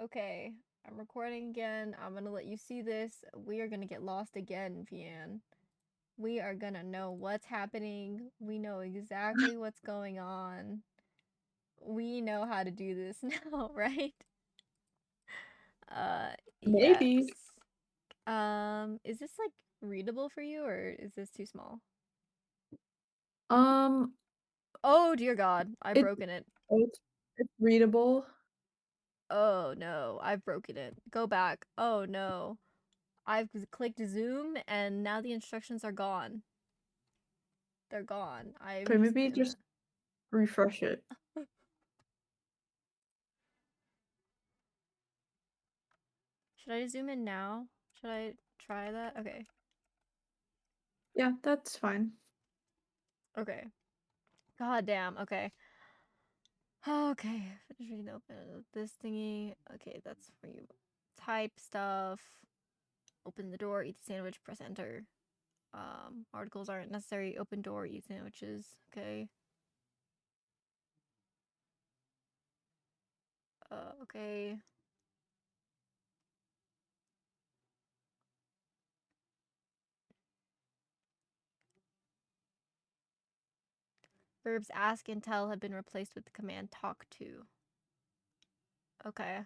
Okay, I'm recording again. I'm gonna let you see this. We are gonna get lost again, Vian. We are gonna know what's happening. We know exactly what's going on. We know how to do this now, right? Uh, yes. Maybe. Is this like readable for you or is this too small? Um, Oh dear God, I've it broken it. it's readable. Oh no, I've broken it. Go back. Oh no. I've clicked zoom and now the instructions are gone. They're gone. Okay, I'm just maybe gonna. just refresh it. Should I zoom in now? Should I try that? Okay. Yeah, that's fine. Okay. God damn. Okay. Okay. Finish reading open this thingy. Okay, that's where you type stuff. Open the door, eat the sandwich, press enter. Articles aren't necessary. Open door, eat sandwiches. Okay. Okay. Verbs ask and tell have been replaced with the command talk to. Okay.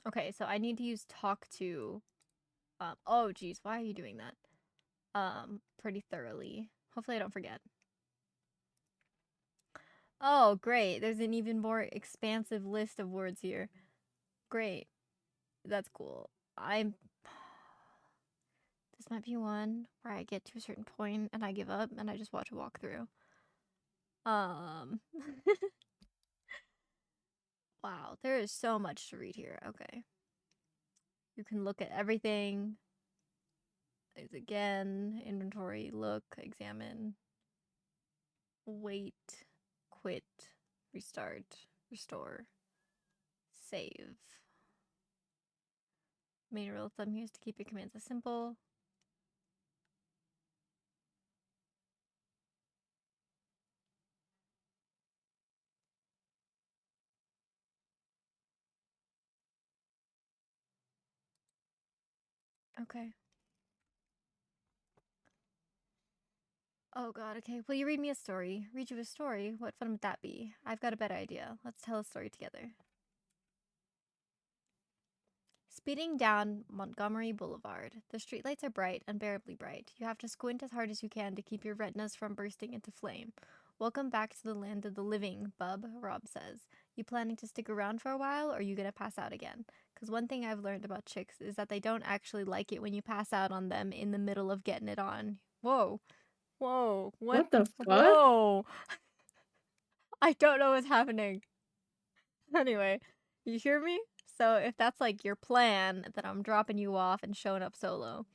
Okay, so I need to use talk to. Oh geez, why are you doing that? Pretty thoroughly. Hopefully I don't forget. Oh, great. There's an even more expansive list of words here. Great. That's cool. I'm This might be one where I get to a certain point and I give up and I just watch a walkthrough. Um Wow, there is so much to read here. Okay. You can look at everything. There's again, inventory, look, examine, wait, quit, restart, restore, save. Main rule of thumb here is to keep your commands as simple. Okay. Oh god, okay. Will you read me a story? Read you a story? What fun would that be? I've got a better idea. Let's tell a story together. Speeding down Montgomery Boulevard. The streetlights are bright, unbearably bright. You have to squint as hard as you can to keep your retinas from bursting into flame. Welcome back to the land of the living, bub, Rob says. You planning to stick around for a while, or are you gonna pass out again? Because one thing I've learned about chicks is that they don't actually like it when you pass out on them in the middle of getting it on. Whoa. Whoa. What? What the fuck? Whoa. I don't know what's happening. Anyway, you hear me? So if that's like your plan, then I'm dropping you off and showing up solo.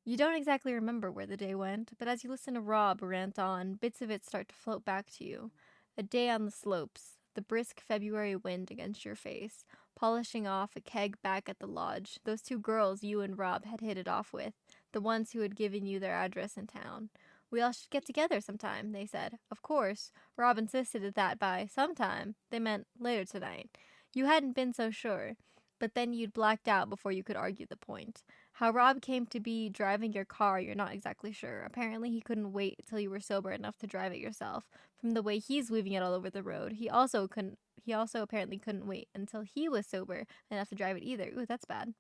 You don't exactly remember where the day went, but as you listen to Rob rant on, bits of it start to float back to you. A day on the slopes, the brisk February wind against your face, polishing off a keg back at the lodge, those two girls you and Rob had hit it off with, the ones who had given you their address in town. We all should get together sometime, they said. Of course, Rob insisted that by sometime they meant later tonight. You hadn't been so sure, but then you'd blacked out before you could argue the point. How Rob came to be driving your car, you're not exactly sure. Apparently, he couldn't wait until you were sober enough to drive it yourself. From the way he's weaving it all over the road, he also apparently couldn't wait until he was sober enough to drive it either. Ooh, that's bad.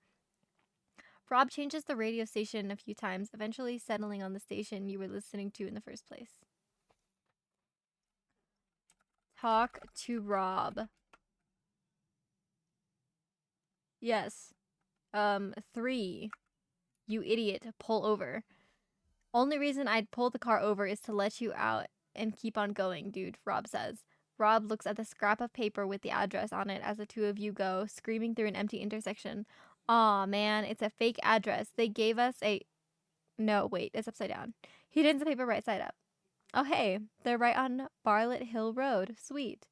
Rob changes the radio station a few times, eventually settling on the station you were listening to in the first place. Talk to Rob. Yes. 3. You idiot, pull over. Only reason I'd pull the car over is to let you out and keep on going, dude, Rob says. Rob looks at the scrap of paper with the address on it as the two of you go, screaming through an empty intersection. Aw, man, it's a fake address. They gave us a. No, wait, it's upside down. He turns the paper right side up. Oh, hey, they're right on Bartlett Hill Road. Sweet.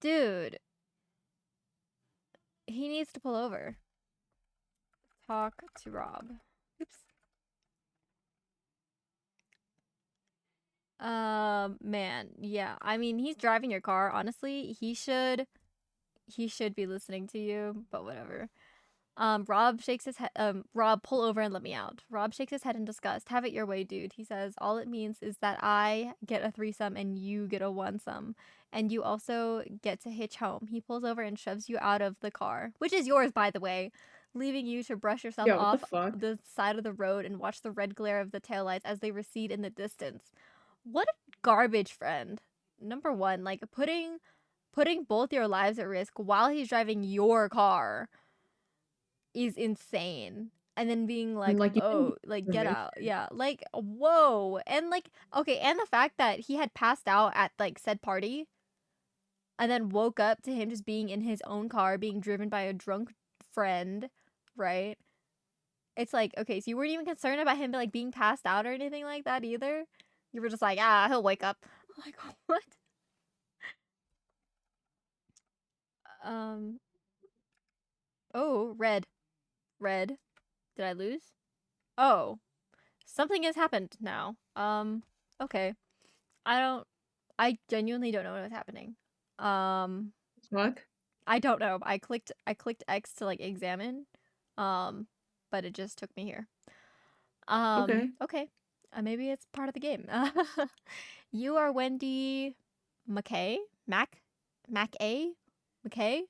Dude, he needs to pull over. Talk to Rob. Oops. Man, yeah. I mean, he's driving your car. Honestly, he should be listening to you, but whatever. Rob shakes his head. Rob, pull over and let me out. Rob shakes his head in disgust. Have it your way, dude. He says, all it means is that I get a threesome and you get a one sum. And you also get to hitch home. He pulls over and shoves you out of the car, which is yours, by the way, leaving you to brush yourself Yeah, what the off fuck? the side of the road and watch the red glare of the taillights as they recede in the distance. What a garbage friend. Number one, like putting both your lives at risk while he's driving your car is insane. And then being And, like, like, you didn't oh, get like get out. information. Yeah. Like, whoa. And like, okay, and the fact that he had passed out at like said party and then woke up to him just being in his own car being driven by a drunk friend, right? It's like, okay, so you weren't even concerned about him like being passed out or anything like that either. You were just like, ah, he'll wake up. Like, what? Um, oh, red. Red. Did I lose? Oh, something has happened now. Okay. I don't I genuinely don't know what was happening. Um, Fuck. I don't know. I clicked X to like examine. Um, but it just took me here. Okay. Okay. Maybe it's part of the game. You are Wendy McKay? Mac A? McKay?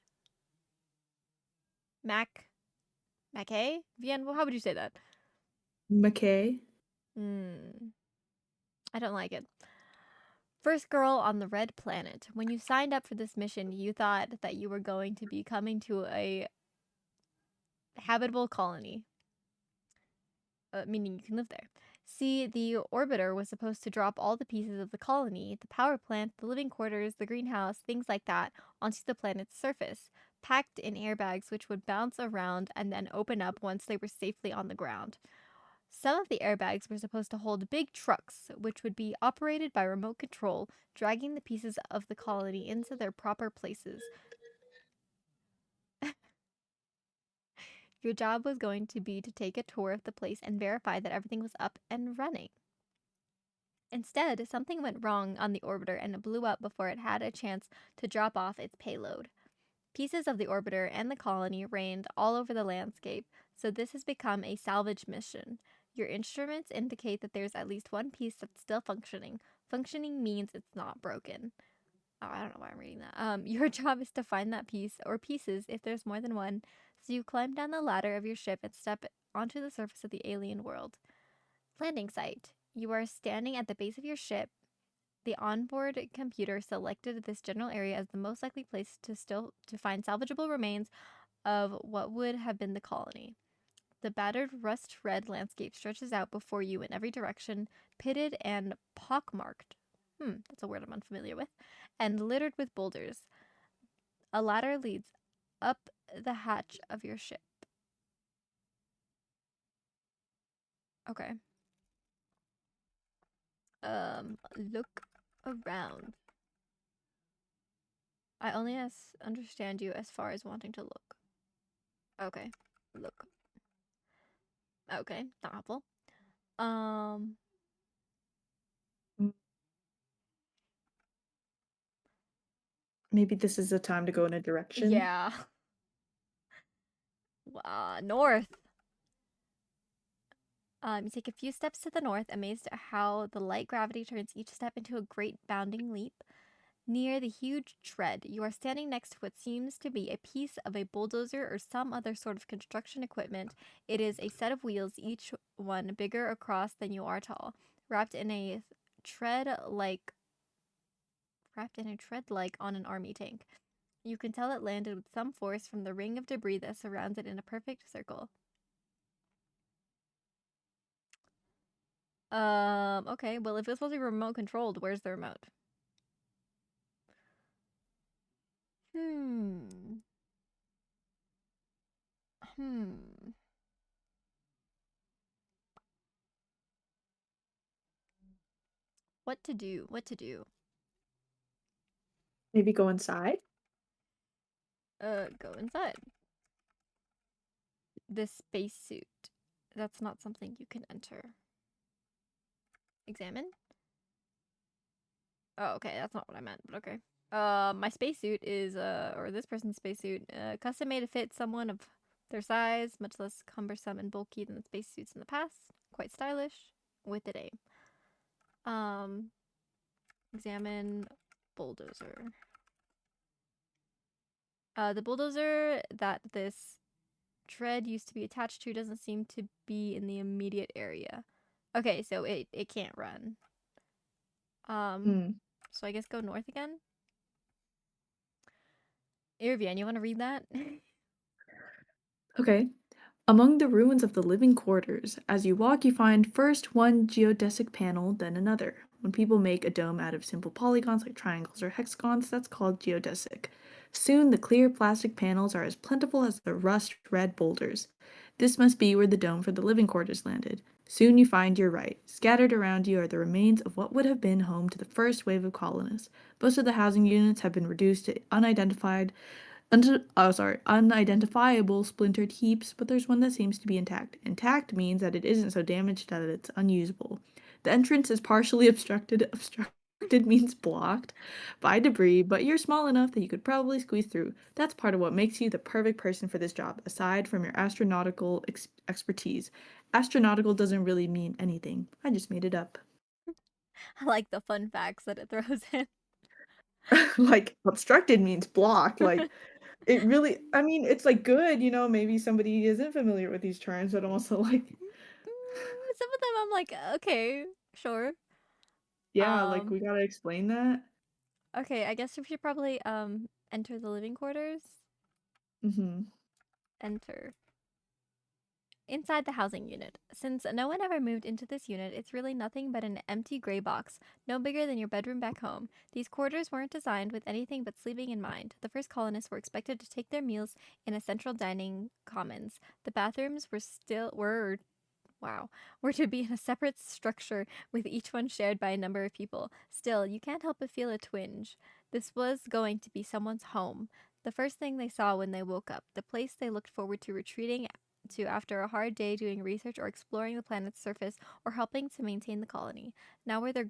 Mac McKay? Vien, how would you say that? McKay. Hmm. I don't like it. First girl on the red planet. When you signed up for this mission, you thought that you were going to be coming to a habitable colony, meaning you can live there. See, the orbiter was supposed to drop all the pieces of the colony, the power plant, the living quarters, the greenhouse, things like that, onto the planet's surface, packed in airbags which would bounce around and then open up once they were safely on the ground. Some of the airbags were supposed to hold big trucks, which would be operated by remote control, dragging the pieces of the colony into their proper places. Your job was going to be to take a tour of the place and verify that everything was up and running. Instead, something went wrong on the orbiter and it blew up before it had a chance to drop off its payload. Pieces of the orbiter and the colony rained all over the landscape, so this has become a salvage mission. Your instruments indicate that there's at least one piece that's still functioning. Functioning means it's not broken. Oh, I don't know why I'm reading that. Your job is to find that piece or pieces if there's more than one. So you climb down the ladder of your ship and step onto the surface of the alien world. Landing site. You are standing at the base of your ship. The onboard computer selected this general area as the most likely place to find salvageable remains of what would have been the colony. The battered rust red landscape stretches out before you in every direction, pitted and pockmarked. That's a word I'm unfamiliar with. And littered with boulders. A ladder leads up the hatch of your ship. Okay. Look around. I only understand you as far as wanting to look. Okay. Look. Okay, not helpful. Um, Mm, maybe this is the time to go in a direction. yeah. North. You take a few steps to the north, amazed at how the light gravity turns each step into a great bounding leap. Near the huge tread, you are standing next to what seems to be a piece of a bulldozer or some other sort of construction equipment. It is a set of wheels, each one bigger across than you are tall, wrapped in a tread like on an army tank. You can tell it landed with some force from the ring of debris that surrounds it in a perfect circle. Okay, well, if it's supposed to be remote controlled, where's the remote? Hmm. Hmm. What to do? What to do? Maybe go inside? Go inside. This spacesuit. That's not something you can enter. Examine? Oh, okay, that's not what I meant, but okay. My spacesuit is, or this person's spacesuit, custom made to fit someone of their size, much less cumbersome and bulky than the spacesuits in the past. Quite stylish, with a name. Um, examine bulldozer. The bulldozer that this tread used to be attached to doesn't seem to be in the immediate area. Okay, so it can't run. Um, Hmm. so I guess go north again. Irvian, you want to read that? Okay. Among the ruins of the living quarters, as you walk, you find first one geodesic panel, then another. When people make a dome out of simple polygons like triangles or hexagons, that's called geodesic. Soon, the clear plastic panels are as plentiful as the rust red boulders. This must be where the dome for the living quarters landed. Soon you find you're right. Scattered around you are the remains of what would have been home to the first wave of colonists. Most of the housing units have been reduced to unidentifiable splintered heaps, but there's one that seems to be intact. Intact means that it isn't so damaged that it's unusable. The entrance is partially obstructed. Obstructed means blocked by debris, but you're small enough that you could probably squeeze through. That's part of what makes you the perfect person for this job, aside from your astronautical expertise. Astronautical doesn't really mean anything. I just made it up. I like the fun facts that it throws in. Like, obstructed means blocked. Like, it really, I mean, it's like good, maybe somebody isn't familiar with these terms, but also like, Some of them I'm like, okay, sure. yeah, like Um, we gotta explain that. okay, I guess we should probably enter the living quarters. Mm-hmm. Enter. Inside the housing unit. Since no one ever moved into this unit, it's really nothing but an empty gray box, no bigger than your bedroom back home. These quarters weren't designed with anything but sleeping in mind. The first colonists were expected to take their meals in a central dining commons. The bathrooms were to be in a separate structure with each one shared by a number of people. Still, you can't help but feel a twinge. This was going to be someone's home. The first thing they saw when they woke up, the place they looked forward to retreating to after a hard day doing research or exploring the planet's surface or helping to maintain the colony. Now where they're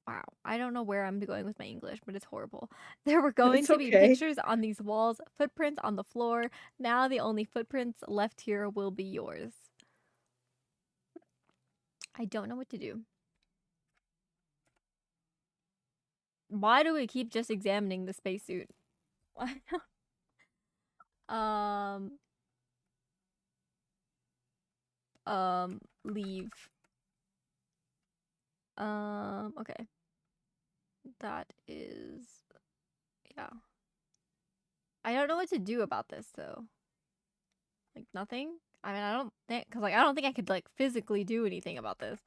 Wow, I don't know where I'm going with my English, but it's horrible. There were going It's to be okay. pictures on these walls, footprints on the floor. Now the only footprints left here will be yours. I don't know what to do. Why do we keep just examining the spacesuit? Why not? Um, leave. Okay. That is, yeah. I don't know what to do about this though. Like nothing. I mean, I don't think, cause like I don't think I could like physically do anything about this.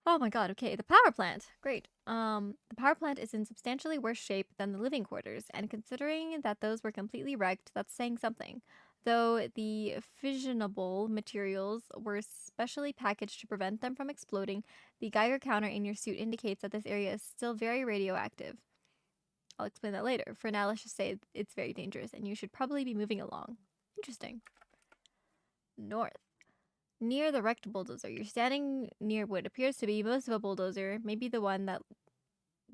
Oh my god, okay, the power plant. Great. The power plant is in substantially worse shape than the living quarters, and considering that those were completely wrecked, that's saying something. Though the fissionable materials were specially packaged to prevent them from exploding, the Geiger counter in your suit indicates that this area is still very radioactive. I'll explain that later. For now, let's just say it's very dangerous, and you should probably be moving along. Interesting. North. Near the wrecked bulldozer, you're standing near what appears to be most of a bulldozer, maybe the one that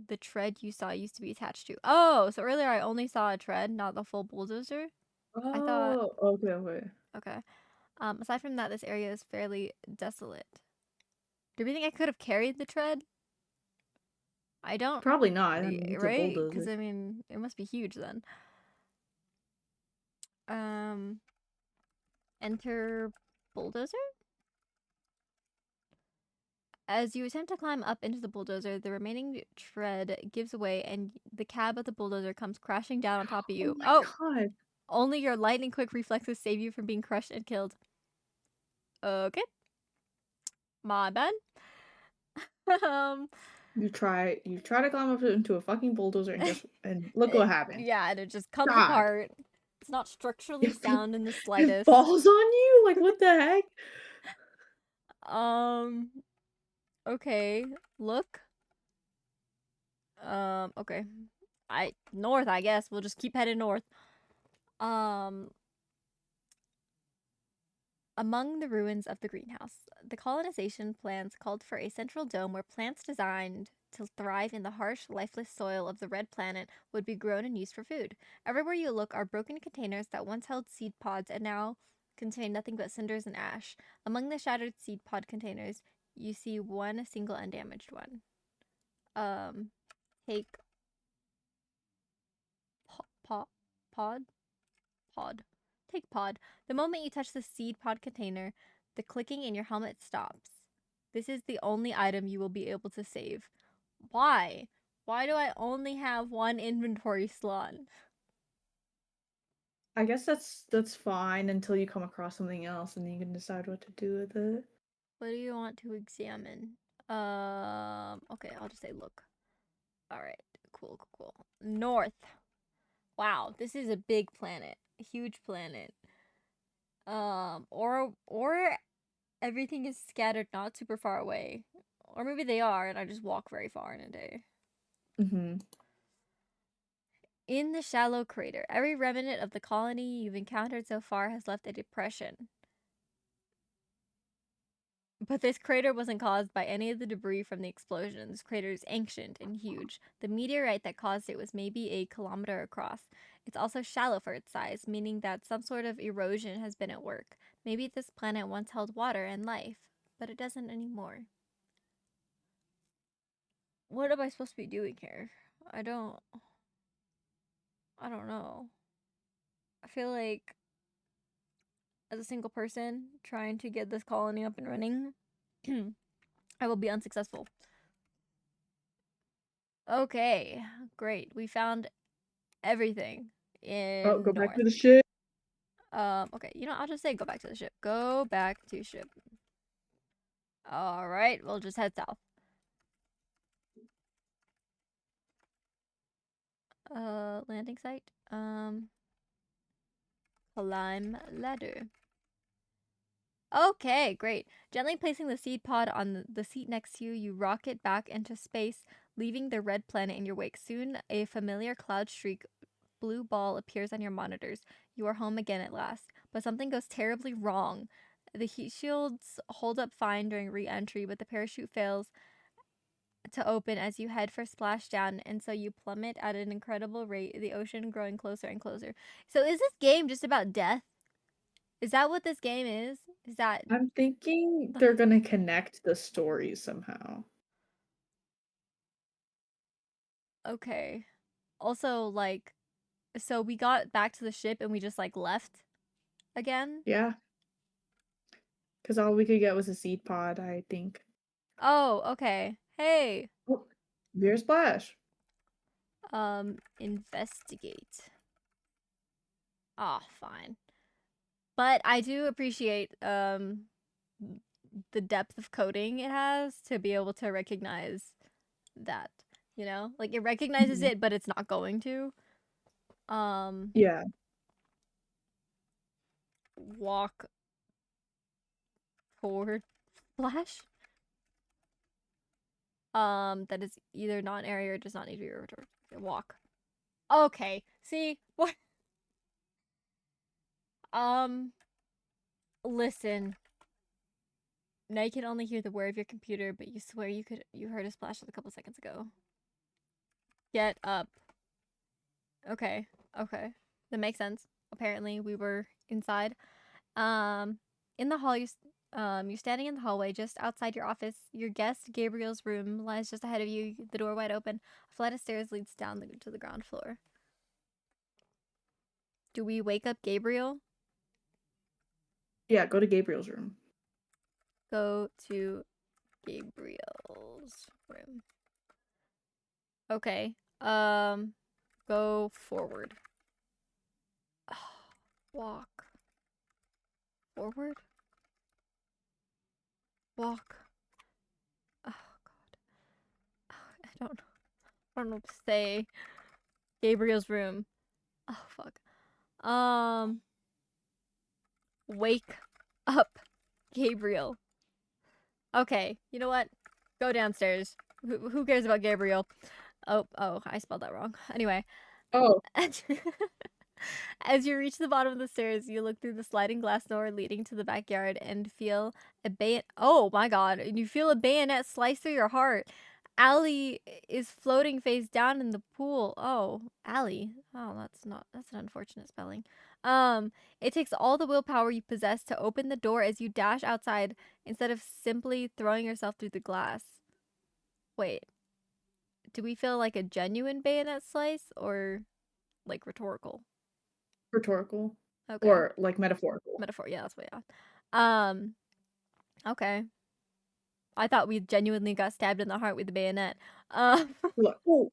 the tread you saw used to be attached to. Oh, so earlier I only saw a tread, not the full bulldozer? I thought, Oh, okay, okay. okay. Aside from that, this area is fairly desolate. Do we think I could have carried the tread? I don't, Probably not. I mean, it's a right? Because bulldozer. I mean, it must be huge then. Um, enter bulldozer? As you attempt to climb up into the bulldozer, the remaining tread gives away and the cab of the bulldozer comes crashing down on top of Oh you. my Oh, God. only your lightning quick reflexes save you from being crushed and killed. Okay, my bad. um, You try to climb up into a fucking bulldozer and look what happened. yeah, and it just comes God. apart. It's not structurally It, sound in the it slightest. falls on you? Like, what the heck? Um, okay, look. Okay. North, I guess. We'll just keep heading north. Um, Among the ruins of the greenhouse, the colonization plans called for a central dome where plants designed to thrive in the harsh, lifeless soil of the red planet would be grown and used for food. Everywhere you look are broken containers that once held seed pods and now contain nothing but cinders and ash. Among the shattered seed pod containers, you see one single undamaged one. Um, take pod, pod, pod. Take pod. The moment you touch the seed pod container, the clicking in your helmet stops. This is the only item you will be able to save. Why? Why do I only have one inventory slot? I guess that's fine until you come across something else and then you can decide what to do with it. What do you want to examine? Okay, I'll just say look. All right, cool, cool, cool. North. Wow, this is a big planet, a huge planet. Or everything is scattered not super far away, or maybe they are, and I just walk very far in a day. Mm-hmm. In the shallow crater, every remnant of the colony you've encountered so far has left a depression. But this crater wasn't caused by any of the debris from the explosion. This crater is ancient and huge. The meteorite that caused it was maybe a kilometer across. It's also shallow for its size, meaning that some sort of erosion has been at work. Maybe this planet once held water and life, but it doesn't anymore. What am I supposed to be doing here? I don't I don't know. I feel like as a single person trying to get this colony up and running, I will be unsuccessful. Okay, great. We found everything Oh, in go back north. to the ship. Okay, I'll just say go back to the ship. Go back to ship. All right, we'll just head south. Landing site. Climb ladder. Okay, great. Gently placing the seed pod on the seat next to you, you rocket back into space, leaving the red planet in your wake. Soon, a familiar cloud streak blue ball appears on your monitors. You are home again at last. But something goes terribly wrong. The heat shields hold up fine during re entry, but the parachute fails to open as you head for splashdown, and so you plummet at an incredible rate, the ocean growing closer and closer. So, is this game just about death? Is that what this game is? Is that. I'm thinking they're gonna connect the stories somehow. Okay. Also, like, so we got back to the ship and we just, like, left again? Yeah, because all we could get was a seed pod, I think. Oh, okay. Hey. Oh, beer splash. Investigate. Ah, fine. But I do appreciate the depth of coding it has to be able to recognize that, Like it recognizes Mhm. it, but it's not going to. Um Yeah. Walk forward flash. That is either not an area or does not need to be returned. Walk. Okay. See? What? Um Listen. Now you can only hear the whir of your computer, but you swear you heard a splash a couple seconds ago. Get up. Okay. Okay. That makes sense. Apparently, we were inside. Um, in the hall, you're standing in the hallway just outside your office. Your guest Gabriel's room lies just ahead of you. The door wide open. A flight of stairs leads down to the ground floor. Do we wake up Gabriel? Yeah, go to Gabriel's room. Go to Gabriel's room. Okay. Go forward. Walk. Forward. Walk. Oh God. I don't know what to say. Gabriel's room. Oh fuck. Um, Wake up, Gabriel. Okay, you know what? Go downstairs. Who cares about Gabriel? Oh, I spelled that wrong. Anyway. Oh, As you reach the bottom of the stairs, you look through the sliding glass door leading to the backyard and feel a bayonet. Oh my god! And you feel a bayonet slice through your heart. Allie is floating face down in the pool. Oh, Allie. Oh, that's an unfortunate spelling. Um, it takes all the willpower you possess to open the door as you dash outside instead of simply throwing yourself through the glass. Wait, do we feel like a genuine bayonet slice or like rhetorical? Rhetorical. Okay. Or like metaphorical. Metaphor. Yeah, that's what. Yeah. Um. Okay. I thought we genuinely got stabbed in the heart with a bayonet. Um. We're like, oh,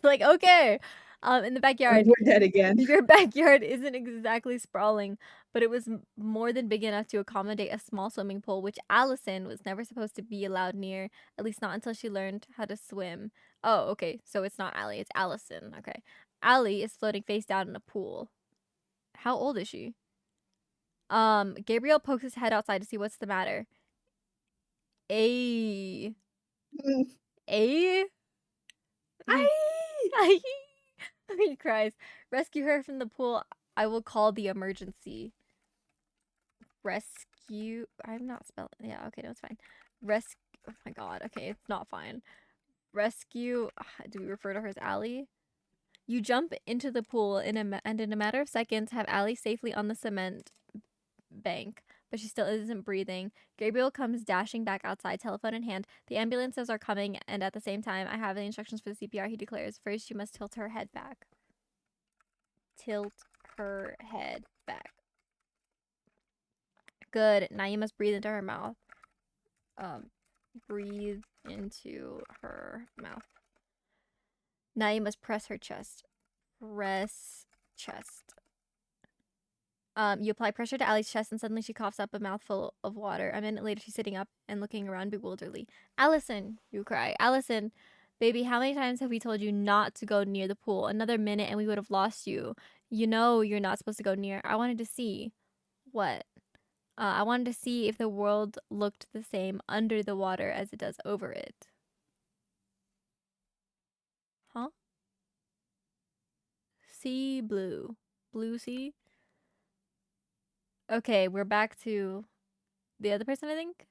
Like okay. In the backyard, we're dead again. your backyard isn't exactly sprawling, but it was more than big enough to accommodate a small swimming pool, which Allison was never supposed to be allowed near, at least not until she learned how to swim. Oh, okay. So it's not Allie, it's Allison. Okay. Allie is floating face down in a pool. How old is she? Gabriel pokes his head outside to see what's the matter. A a he I he cries. Rescue her from the pool. I will call the emergency. Rescue. I'm not spelling. Yeah. Okay. No, it's fine. Rescue. Oh my god. Okay, it's not fine. Rescue. Do we refer to her as Allie? You jump into the pool and in a matter of seconds have Allie safely on the cement bank, but she still isn't breathing. Gabriel comes dashing back outside, telephone in hand. The ambulances are coming, and at the same time, I have the instructions for the CPR. He declares, first, you must tilt her head back. Tilt her head back. Good. Now you must breathe into her mouth. Breathe into her mouth. Now you must press her chest. Press chest. You apply pressure to Allie's chest, and suddenly she coughs up a mouthful of water. A minute later, she's sitting up and looking around bewilderedly. Allison, you cry. Allison, baby, how many times have we told you not to go near the pool? Another minute and we would have lost you. You know you're not supposed to go near. I wanted to see. What? I wanted to see if the world looked the same under the water as it does over it. Huh? Sea blue. Blue sea? Okay, we're back to the other person, I think?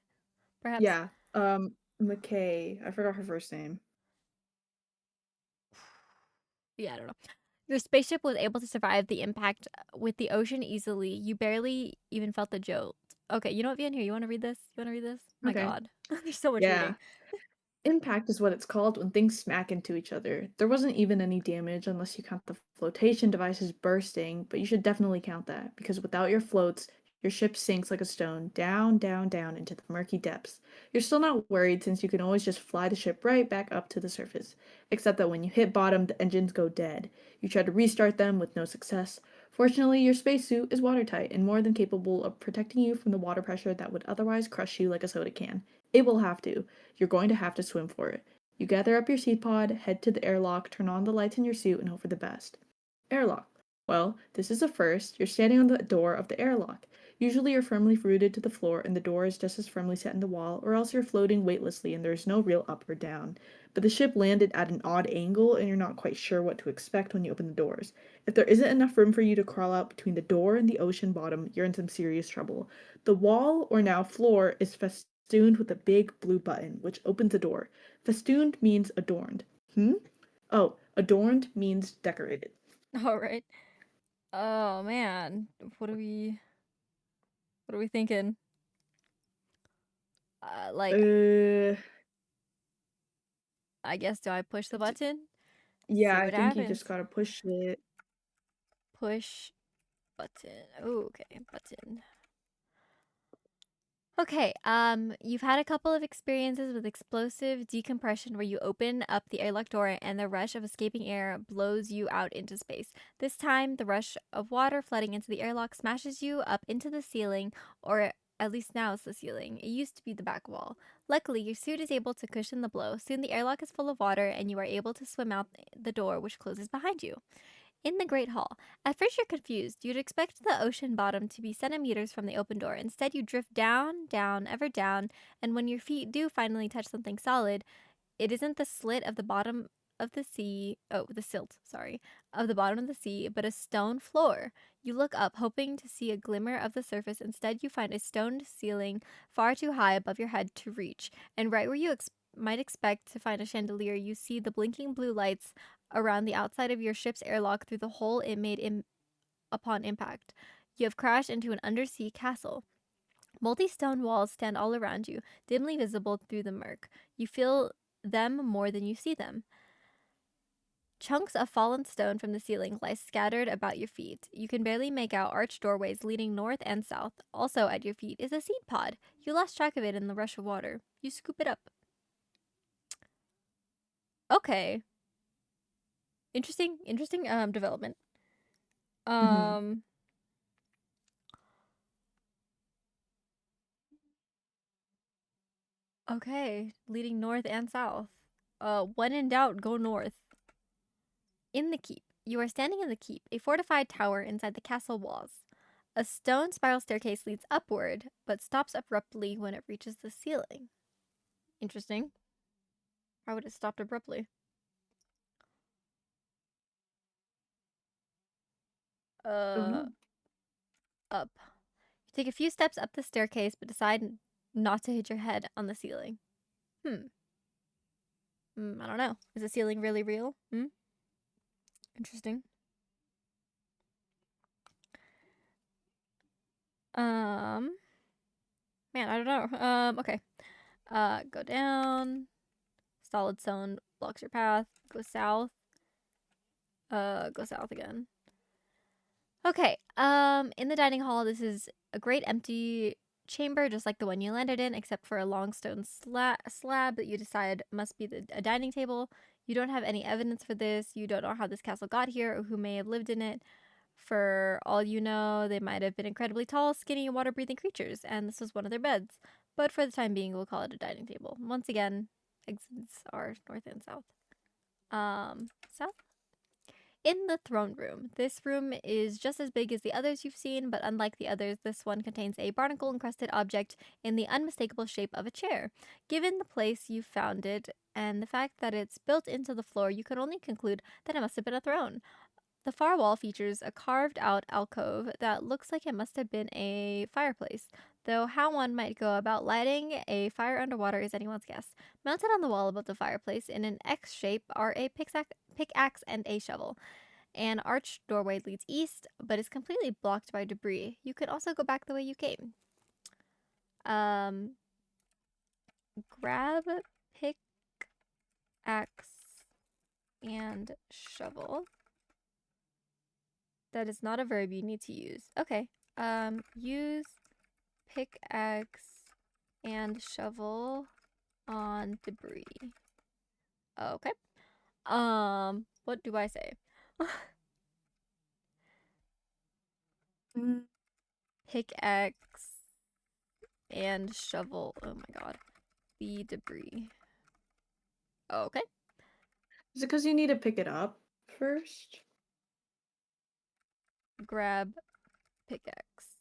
Perhaps? yeah. McKay. I forgot her first name. Yeah, I don't know. Your spaceship was able to survive the impact with the ocean easily. You barely even felt the jolt. Okay, you know what, Vian? Here, you want to read this? You want to read this? My Okay. God. There's so much Yeah. reading. Impact is what it's called when things smack into each other. There wasn't even any damage unless you count the flotation devices bursting, but you should definitely count that, because without your floats, your ship sinks like a stone, down, down, down into the murky depths. You're still not worried since you can always just fly the ship right back up to the surface, except that when you hit bottom, the engines go dead. You try to restart them with no success. Fortunately, your spacesuit is watertight and more than capable of protecting you from the water pressure that would otherwise crush you like a soda can. It will have to. You're going to have to swim for it. You gather up your seed pod, head to the airlock, turn on the lights in your suit, and hope for the best. Airlock. Well, this is a first. You're standing on the door of the airlock. Usually you're firmly rooted to the floor and the door is just as firmly set in the wall, or else you're floating weightlessly and there's no real up or down. But the ship landed at an odd angle and you're not quite sure what to expect when you open the doors. If there isn't enough room for you to crawl out between the door and the ocean bottom, you're in some serious trouble. The wall, or now floor, is festooned with a big blue button, which opens a door. Festooned means adorned. Oh, adorned means decorated. All right. Oh man, what are we thinking? Like, Uh, I guess do I push the button? yeah, See I what think you just happens. gotta push it. Push button. Oh, okay, button. Okay, you've had a couple of experiences with explosive decompression where you open up the airlock door and the rush of escaping air blows you out into space. This time, the rush of water flooding into the airlock smashes you up into the ceiling, or at least now it's the ceiling. It used to be the back wall. Luckily, your suit is able to cushion the blow. Soon the airlock is full of water and you are able to swim out the door, which closes behind you. In the Great Hall. At first, you're confused. You'd expect the ocean bottom to be centimeters from the open door. Instead, you drift down, down, ever down, and when your feet do finally touch something solid, it isn't the slit of the bottom of the sea, oh, the silt, sorry, of the bottom of the sea, but a stone floor. You look up, hoping to see a glimmer of the surface. Instead, you find a stone ceiling far too high above your head to reach. And right where you might expect to find a chandelier, you see the blinking blue lights around the outside of your ship's airlock through the hole it made upon impact. You have crashed into an undersea castle. Multi stone walls stand all around you, dimly visible through the murk. You feel them more than you see them. Chunks of fallen stone from the ceiling lie scattered about your feet. You can barely make out arched doorways leading north and south. Also at your feet is a seed pod. You lost track of it in the rush of water. You scoop it up. Okay. Interesting development. Mm-hmm. Um okay, leading north and south. When in doubt, go north. In the keep. You are standing in the keep, a fortified tower inside the castle walls. A stone spiral staircase leads upward, but stops abruptly when it reaches the ceiling. Interesting. Why would it stop abruptly? Don't Uh, know. up. You take a few steps up the staircase, but decide not to hit your head on the ceiling. Hmm. I don't know. Is the ceiling really real? Interesting. Um, man, I don't know. Okay. Go down. Solid stone blocks your path. Go south. Go south again. Okay. In the dining hall, this is a great empty chamber, just like the one you landed in, except for a long stone slab that you decide must be a dining table. You don't have any evidence for this. You don't know how this castle got here or who may have lived in it. For all you know, they might have been incredibly tall, skinny, water breathing creatures, and this was one of their beds. But for the time being, we'll call it a dining table. Once again, exits are north and south. South? In the throne room. This room is just as big as the others you've seen, but unlike the others, this one contains a barnacle encrusted object in the unmistakable shape of a chair. Given the place you found it and the fact that it's built into the floor, you can only conclude that it must have been a throne. The far wall features a carved out alcove that looks like it must have been a fireplace, though how one might go about lighting a fire underwater is anyone's guess. Mounted on the wall above the fireplace in an X shape are a pickaxe and a shovel. An arched doorway leads east, but is completely blocked by debris. You could also go back the way you came. Um, grab pickaxe and shovel. That is not a verb you need to use. Okay. Use pickaxe and shovel on debris. Okay. What do I say? Mm. Pickaxe and shovel. Oh my god. The debris. Okay. Is it because you need to pick it up first? Grab pickaxe.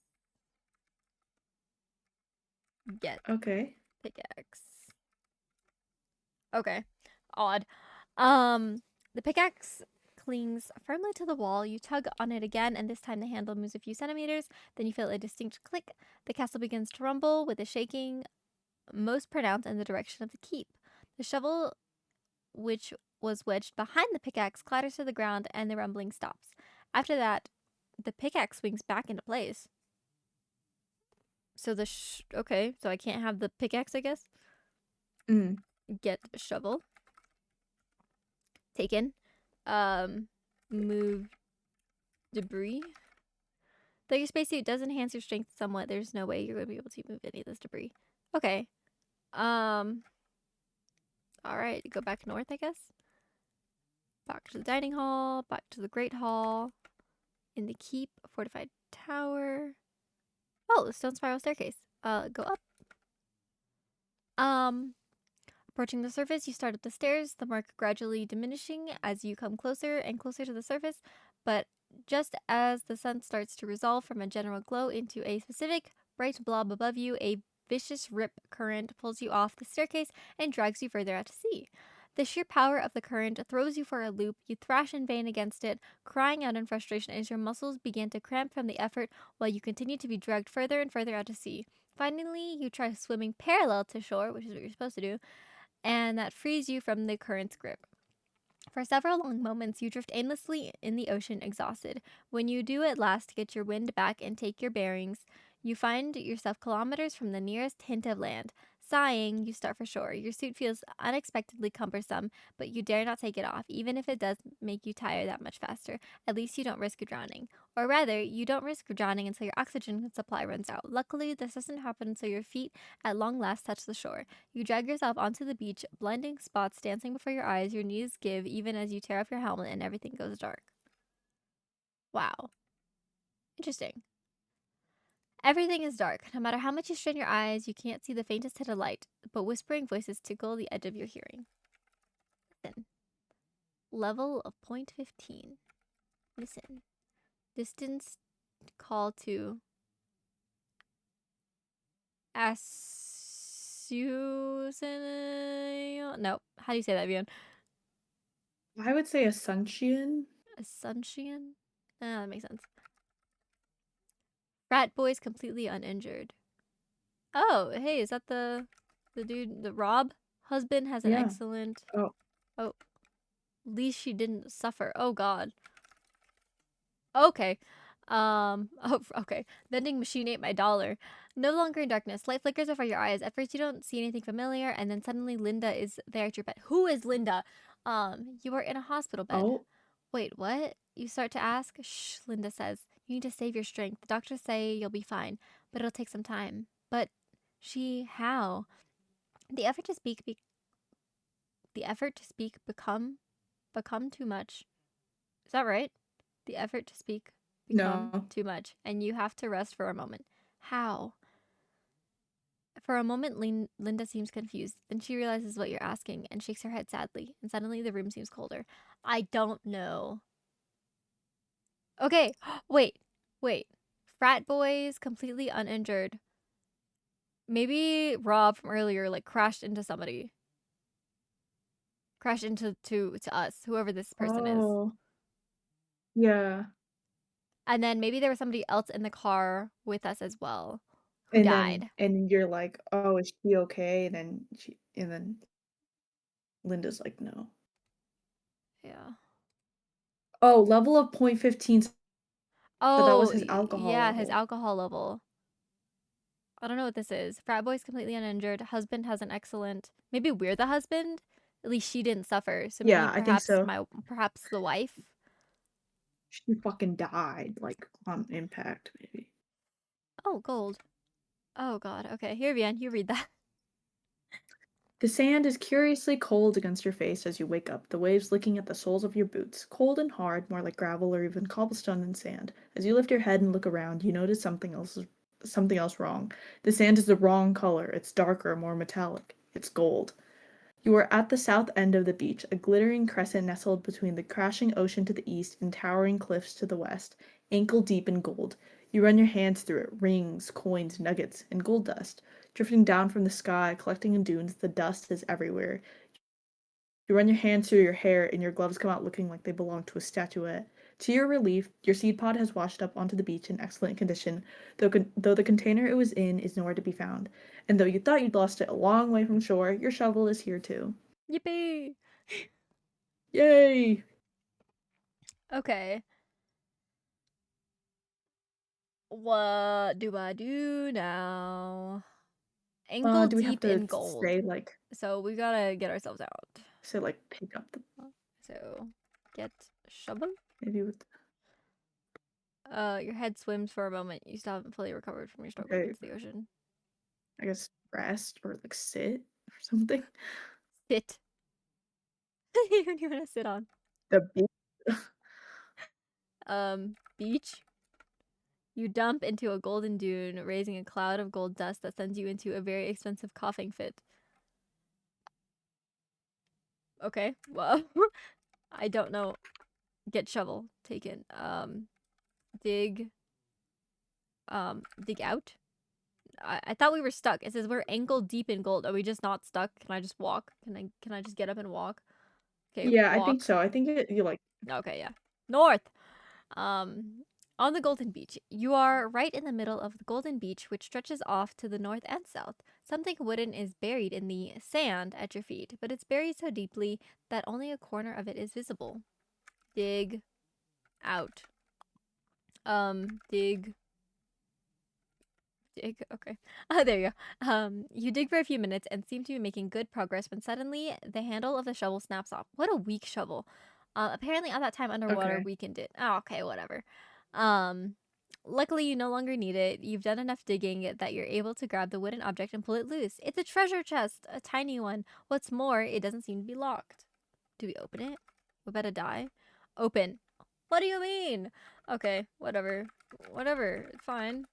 Get Okay. pickaxe. Okay. Odd. Um, the pickaxe clings firmly to the wall. You tug on it again, and this time the handle moves a few centimeters. Then you feel a distinct click. The castle begins to rumble, with a shaking most pronounced in the direction of the keep. The shovel, which was wedged behind the pickaxe, clatters to the ground, and the rumbling stops. After that, the pickaxe swings back into place. So okay, so I can't have the pickaxe, I guess. Mm. Get a shovel. Taken. Move debris. Though your spacesuit does enhance your strength somewhat, there's no way you're going to be able to move any of this debris. Okay. Um. All right, go back north, I guess. Back to the dining hall. Back to the great hall. In the keep, fortified tower. Oh, the stone spiral staircase. Go up. Um. Approaching the surface, you start up the stairs, the mark gradually diminishing as you come closer and closer to the surface. But just as the sun starts to resolve from a general glow into a specific bright blob above you, a vicious rip current pulls you off the staircase and drags you further out to sea. The sheer power of the current throws you for a loop. You thrash in vain against it, crying out in frustration as your muscles begin to cramp from the effort while you continue to be dragged further and further out to sea. Finally, you try swimming parallel to shore, which is what you're supposed to do, and that frees you from the current's grip. For several long moments, you drift aimlessly in the ocean, exhausted. When you do at last get your wind back and take your bearings, you find yourself kilometers from the nearest hint of land. Sighing, you start for shore. Your suit feels unexpectedly cumbersome, but you dare not take it off, even if it does make you tire that much faster. At least you don't risk drowning. Or rather, you don't risk drowning until your oxygen supply runs out. Luckily, this doesn't happen until your feet at long last touch the shore. You drag yourself onto the beach, blinding spots dancing before your eyes. Your knees give even as you tear off your helmet and everything goes dark. Wow. Interesting. Everything is dark. No matter how much you strain your eyes, you can't see the faintest hint of light, but whispering voices tickle the edge of your hearing. Listen. Level of point 15. Listen. Distance call to Asusun. No. How do you say that, Vian? I would say Asuncion. Asuncion? Ah, that makes sense. Frat boy's completely uninjured. Oh, hey, is that the dude, the Rob? Husband has an Yeah. excellent. Oh. Oh, at least she didn't suffer. Oh God. Okay. Oh, okay. Vending machine ate my dollar. No longer in darkness. Light flickers before your eyes. At first, you don't see anything familiar, and then suddenly Linda is there at your bed. Who is Linda? You are in a hospital bed. Oh. Wait, what? You start to ask. Shh, Linda says. You need to save your strength. The doctors say you'll be fine, but it'll take some time. But how? The effort to speak, become too much. Is that right? The effort to speak become No. too much, and you have to rest for a moment. How? For a moment, Linda seems confused. Then she realizes what you're asking and shakes her head sadly, and suddenly the room seems colder. I don't know. Okay, wait. Frat boys completely uninjured. Maybe Rob from earlier like crashed into somebody. Crashed into to us, whoever this person is. Oh. Yeah. And then maybe there was somebody else in the car with us as well who died. And you're like, "Oh, is she okay?" And then Linda's like, "No." Yeah. Oh, level of point 15, so that was Oh, his alcohol yeah, his level. alcohol level. I don't know what this is. Frat boy's completely uninjured. Husband has an excellent. Maybe we're the husband. At least she didn't suffer. So maybe Yeah, I think so. perhaps the wife. She fucking died, like, on impact, maybe. Oh, gold. Oh God. Okay, here, Vian, you read that. The sand is curiously cold against your face as you wake up, the waves licking at the soles of your boots, cold and hard, more like gravel or even cobblestone than sand. As you lift your head and look around, you notice something else wrong. The sand is the wrong color. It's darker, more metallic. It's gold. You are at the south end of the beach, a glittering crescent nestled between the crashing ocean to the east and towering cliffs to the west, ankle deep in gold. You run your hands through it, rings, coins, nuggets, and gold dust. Drifting down from the sky, collecting in dunes, the dust is everywhere. You run your hands through your hair, and your gloves come out looking like they belong to a statuette. To your relief, your seed pod has washed up onto the beach in excellent condition, though the container it was in is nowhere to be found. And though you thought you'd lost it a long way from shore, your shovel is here too. Yippee! Yay! Okay. What do I do now? Ankle Do we have deep to in gold. say like So we gotta get ourselves out. pick up the So get shovel. maybe with Your head swims for a moment. You still haven't fully recovered from your struggle okay, against the ocean. I guess rest or like sit or something. Sit. You don't even want to sit on. The beach. Beach. You dump into a golden dune, raising a cloud of gold dust that sends you into a very expensive coughing fit. Okay, well, I don't know. Get shovel taken. Dig. Dig out. I thought we were stuck. It says we're ankle deep in gold. Are we just not stuck? Can I just walk? Can I just get up and walk? Okay, Yeah, I think walk. so. I think you like Okay, yeah. North. Um, on the Golden Beach. You are right in the middle of the Golden Beach, which stretches off to the north and south. Something wooden is buried in the sand at your feet, but it's buried so deeply that only a corner of it is visible. Dig out. Dig. Dig. Okay. Oh, there you go. You dig for a few minutes and seem to be making good progress when suddenly the handle of the shovel snaps off. What a weak shovel. Apparently, at that time, underwater okay. weakened it. Oh, okay, whatever. Um, luckily, you no longer need it. You've done enough digging that you're able to grab the wooden object and pull it loose. It's a treasure chest, a tiny one. What's more, it doesn't seem to be locked. Do we open it? We better die. Open. What do you mean? Okay, whatever. Whatever. It's fine.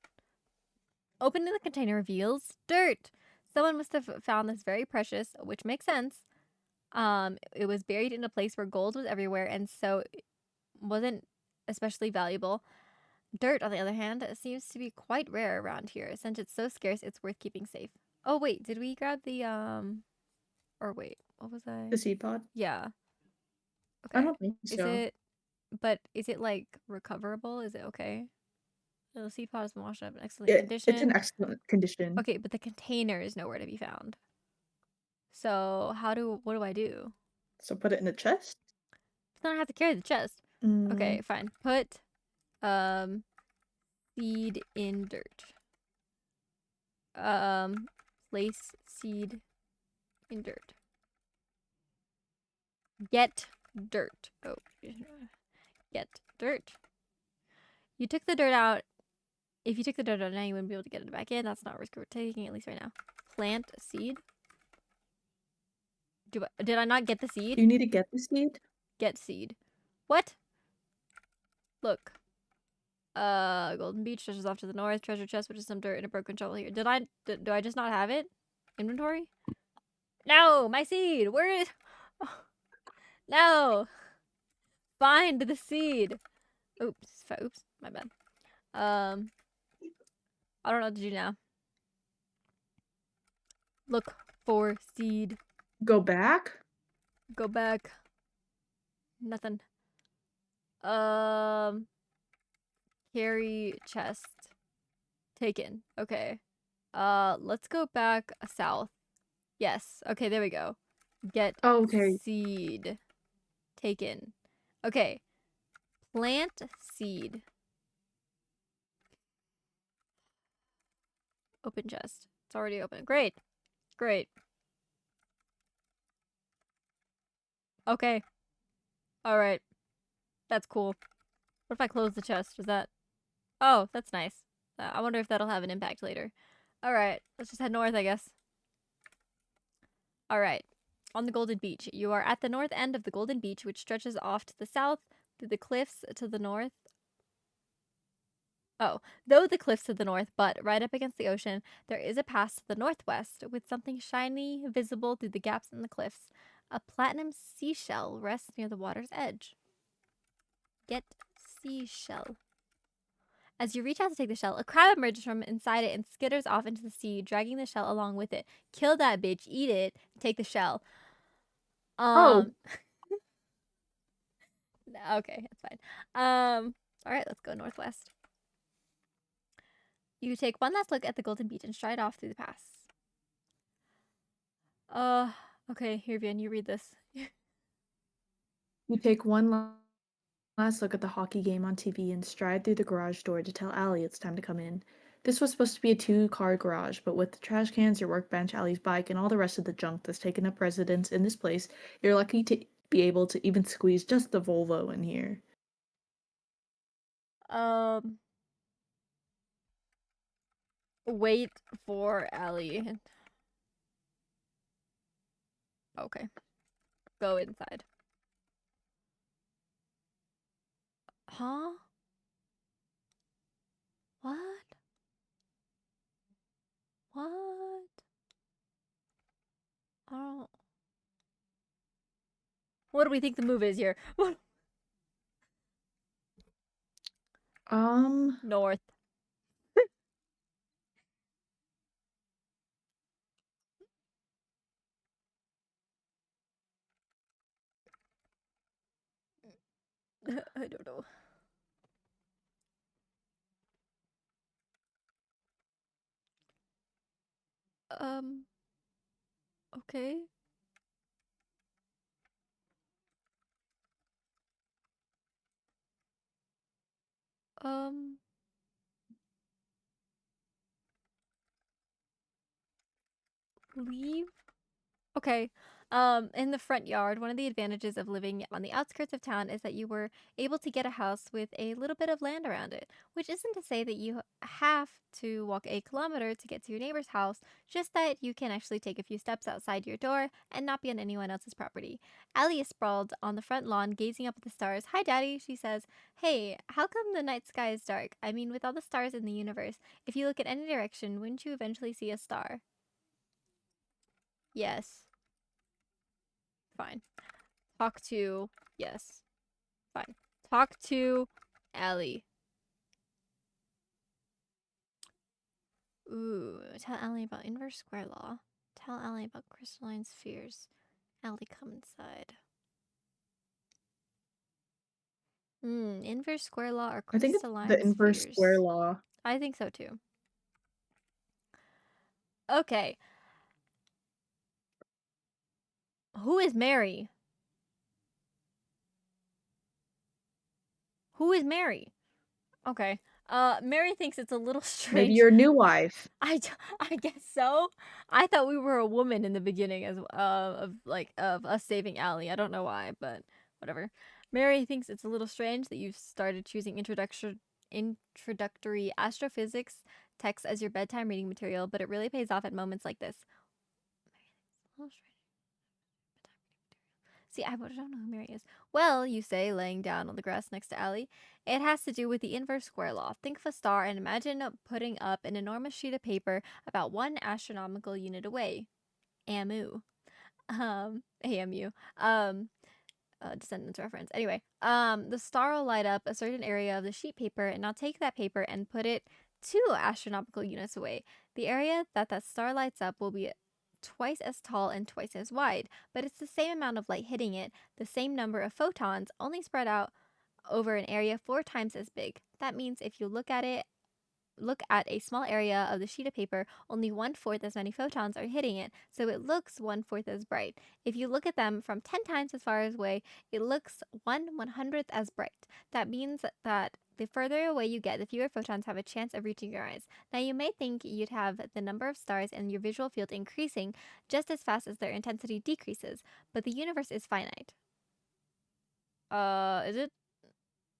Opening the container reveals dirt. Someone must have found this very precious, which makes sense. It was buried in a place where gold was everywhere, and so it wasn't especially valuable. Dirt, on the other hand, seems to be quite rare around here. Since it's so scarce, it's worth keeping safe. Oh wait, did we grab the Or wait, what was I? The seed pod? Yeah. I Okay. don't think Is so. it? But is it like recoverable? Is it okay? The seed pod has been washed up in excellent It's in condition. excellent condition. Okay, but the container is nowhere to be found. So what do I do? So put it in the chest. Then I have to carry the chest. Okay, Mm, fine. Put um seed in dirt. Um Place seed in dirt. Get dirt. Oh, get dirt. You took the dirt out. If you took the dirt out now, you wouldn't be able to get it back in. That's not a risk we're taking, at least right now. Plant seed. Did I not get the seed? do you need to get the seed? Get seed. What? Look. Golden Beach stretches off to the north. Treasure chest, which is some dirt and a broken shovel here. Do I just not have it? Inventory? No, my seed. Where is? Oh, no. Find the seed. Oops. Oops. My bad. Um, I don't know what to do now. Look for seed. Go back? Go back. Nothing. Um, Carry chest. Taken. Okay. Let's go back south. Yes. Okay, there we go. Get Oh, okay. seed. Taken. Okay. Plant seed. Open chest. It's already open. Great. Great. Okay. Alright. That's cool. What if I close the chest? Is that... Oh, that's nice. I wonder if that'll have an impact later. Alright. Let's just head north, I guess. Alright. On the Golden Beach. You are at the north end of the Golden Beach, which stretches off to the south through the cliffs to the north. Oh, though the cliffs to the north butt right up against the ocean, there is a pass to the northwest with something shiny visible through the gaps in the cliffs. A platinum seashell rests near the water's edge. Get seashell. As you reach out to take the shell, a crab emerges from inside it and skitters off into the sea, dragging the shell along with it. Kill that bitch, eat it, take the shell. Oh, Um, okay, that's fine. All right, let's go northwest. You take one last look at the Golden Beach and stride off through the pass. Uh, okay, here, Vian, you read this. you take one last look at the hockey game on TV and stride through the garage door to tell Allie it's time to come in. This was supposed to be a two-car garage, but with the trash cans, your workbench, Allie's bike, and all the rest of the junk that's taken up residence in this place, you're lucky to be able to even squeeze just the Volvo in here. Um, Wait for Allie. Okay, go inside. Huh? What? What? I don't... What do we think the move is here? Um, North. I don't know. Um, okay. Um, leave? Okay. In the front yard, one of the advantages of living on the outskirts of town is that you were able to get a house with a little bit of land around it, which isn't to say that you have to walk a kilometer to get to your neighbor's house, just that you can actually take a few steps outside your door and not be on anyone else's property. Allie is sprawled on the front lawn, gazing up at the stars. Hi, Daddy, she says. Hey, how come the night sky is dark? I mean, with all the stars in the universe, if you look in any direction, wouldn't you eventually see a star? Yes. Fine. Talk to. Yes. Fine. Talk to Allie. Ooh. Tell Allie about inverse square law. Tell Allie about crystalline spheres. Allie, come inside. Inverse square law or I think it's the crystalline inverse square spheres? law. I think so too. Okay. Who is Mary? Who is Mary? Okay. Mary thinks it's a little Maybe strange. your new wife. I guess so. I thought we were a woman in the beginning as of us saving Allie. I don't know why, but whatever. Mary thinks it's a little strange that you've started choosing introductory astrophysics texts as your bedtime reading material, but it really pays off at moments like this. See, I don't know who Mary is. Well, you say, laying down on the grass next to Allie, it has to do with the inverse square law. Think of a star and imagine putting up an enormous sheet of paper about 1 astronomical unit away. AMU. AMU. Descendants reference. Anyway, the star will light up a certain area of the sheet paper, and I'll take that paper and put it 2 astronomical units away. The area that star lights up will be twice as tall and twice as wide, but it's the same amount of light hitting it, the same number of photons, only spread out over an area 4 times as big. That means if you look at a small area of the sheet of paper, only 1/4 as many photons are hitting it, so it looks 1/4 as bright. If you look at them from 10 times as far away, it looks 1/100th as bright. That means that the further away you get, the fewer photons have a chance of reaching your eyes. Now, you may think you'd have the number of stars in your visual field increasing just as fast as their intensity decreases, but the universe is finite. Is it?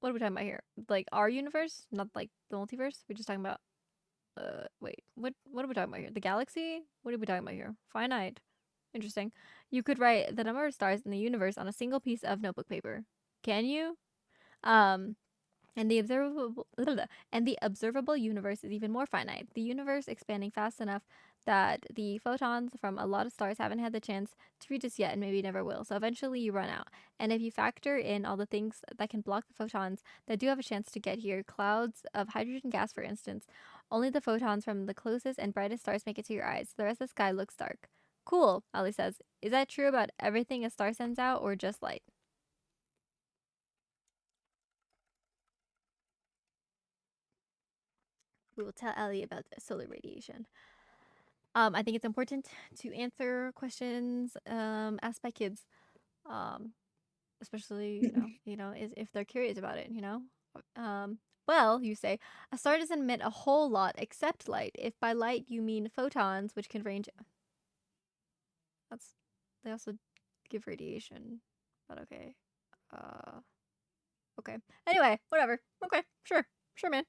What are we talking about here? Like our universe, not like the multiverse? We're just talking about wait, what are we talking about here? The galaxy? What are we talking about here? Finite. Interesting. You could write the number of stars in the universe on a single piece of notebook paper. Can you? Um, and the observable universe is even more finite. The universe expanding fast enough that the photons from a lot of stars haven't had the chance to reach us yet and maybe never will. So eventually you run out. And if you factor in all the things that can block the photons that do have a chance to get here, clouds of hydrogen gas for instance, only the photons from the closest and brightest stars make it to your eyes. The rest of the sky looks dark. Cool, Ali says. Is that true about everything a star sends out or just light? We will tell Ali about the solar radiation. I think it's important to answer questions asked by kids, um, especially if they're curious about it. Um, well, you say a star doesn't emit a whole lot except light. If by light you mean photons, which can range, that's they also give radiation, but okay. Uh, Okay. Anyway, whatever. Okay, sure. Sure, man.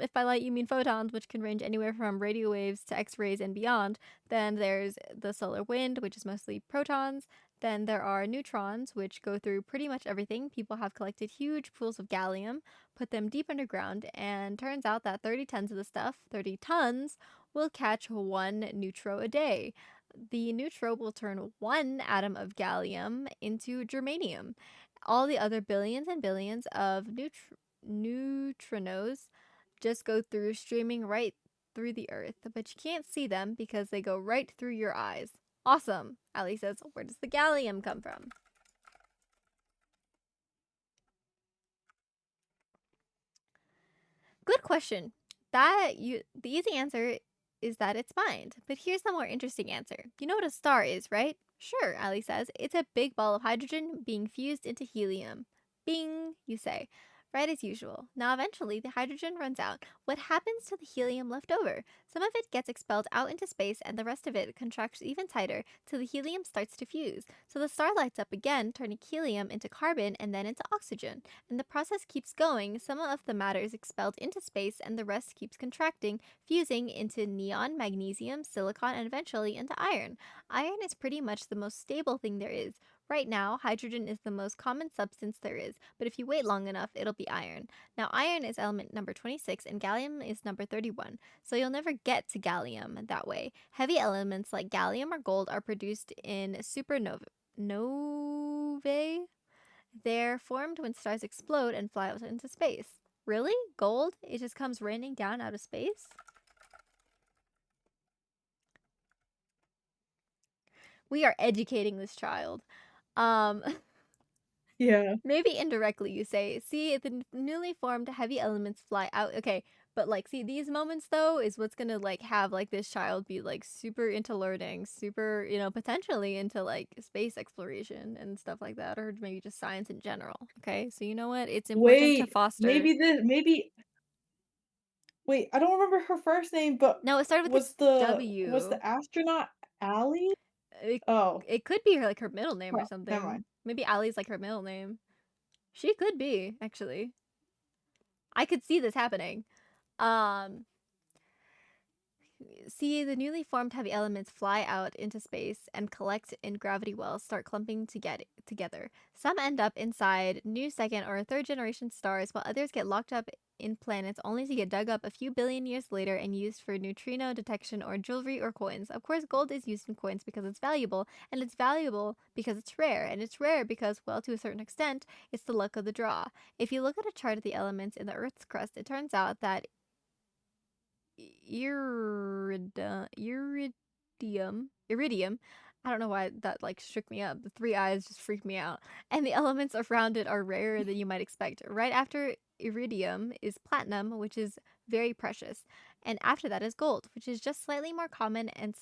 If by light you mean photons, which can range anywhere from radio waves to X rays and beyond, then there's the solar wind, which is mostly protons. Then there are neutrons, which go through pretty much everything. People have collected huge pools of gallium, put them deep underground, and turns out that 30 tons of the stuff, 30 tons, will catch 1 neutron a day. The neutron will turn 1 atom of gallium into germanium. All the other billions and billions of neutrinos just go through, streaming right through the earth, but you can't see them because they go right through your eyes. Awesome. Ali says, where does the gallium come from? Good question. The easy answer is that it's mined. But here's the more interesting answer. You know what a star is, right? Sure, Ali says. It's a big ball of hydrogen being fused into helium. Bing, you say. Right as usual. Now, eventually, the hydrogen runs out. What happens to the helium left over? Some of it gets expelled out into space, and the rest of it contracts even tighter till the helium starts to fuse. So the star lights up again, turning helium into carbon and then into oxygen. And the process keeps going. Some of the matter is expelled into space, and the rest keeps contracting, fusing into neon, magnesium, silicon, and eventually into iron. Iron is pretty much the most stable thing there is. Right now, hydrogen is the most common substance there is, but if you wait long enough, it'll be iron. Now, iron is element number 26 and gallium is number 31, so you'll never get to gallium that way. Heavy elements like gallium or gold are produced in supernovae. Novae? They're formed when stars explode and fly out into space. Really? Gold? It just comes raining down out of space? We are educating this child. Um, Yeah. Maybe indirectly, you say, see, the newly formed heavy elements fly out. Okay, but like, see, these moments though is what's gonna like have like this child be like super into learning, super, potentially into like space exploration and stuff like that, or maybe just science in general. Okay, so you know what? It's important to Wait, foster. maybe wait, I don't remember her first name, but No, it started with a was W. the astronaut Allie? It, Oh, it could be her like her middle name or well, never something. mind. Maybe Allie's like her middle name. She could be actually. I could see this happening. Um, See, the newly formed heavy elements fly out into space and collect in gravity wells, start clumping together. Some end up inside new second or third generation stars, while others get locked up in planets only to get dug up a few billion years later and used for neutrino detection or jewelry or coins. Of course, gold is used in coins because it's valuable, and it's valuable because it's rare, and it's rare because, well, to a certain extent, it's the luck of the draw. If you look at a chart of the elements in the Earth's crust, it turns out that iridium. I don't know why that like shook me up. The three eyes just freaked me out. And the elements around it are rarer than you might expect. Right after iridium is platinum, which is very precious. And after that is gold, which is just slightly more common and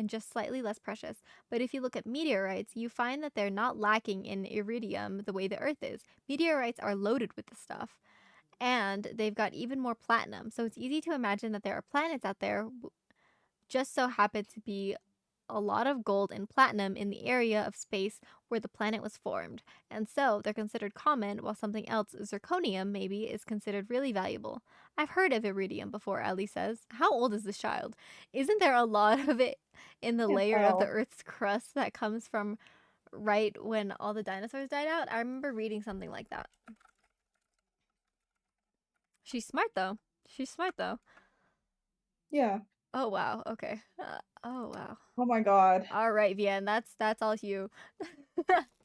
just slightly less precious. But if you look at meteorites, you find that they're not lacking in iridium the way the Earth is. Meteorites are loaded with the stuff and they've got even more platinum. So it's easy to imagine that there are planets out there just so happen to be a lot of gold and platinum in the area of space where the planet was formed. And so they're considered common, while something else, zirconium maybe, is considered really valuable. I've heard of iridium before, Ali says. How old is this child? Isn't there a lot of it in the Can't layer of the tell. Earth's crust that comes from right when all the dinosaurs died out? I remember reading something like that. She's smart though. She's smart though. Yeah. Oh wow. Okay. Oh wow. Oh my god. All right, Vian. That's all you.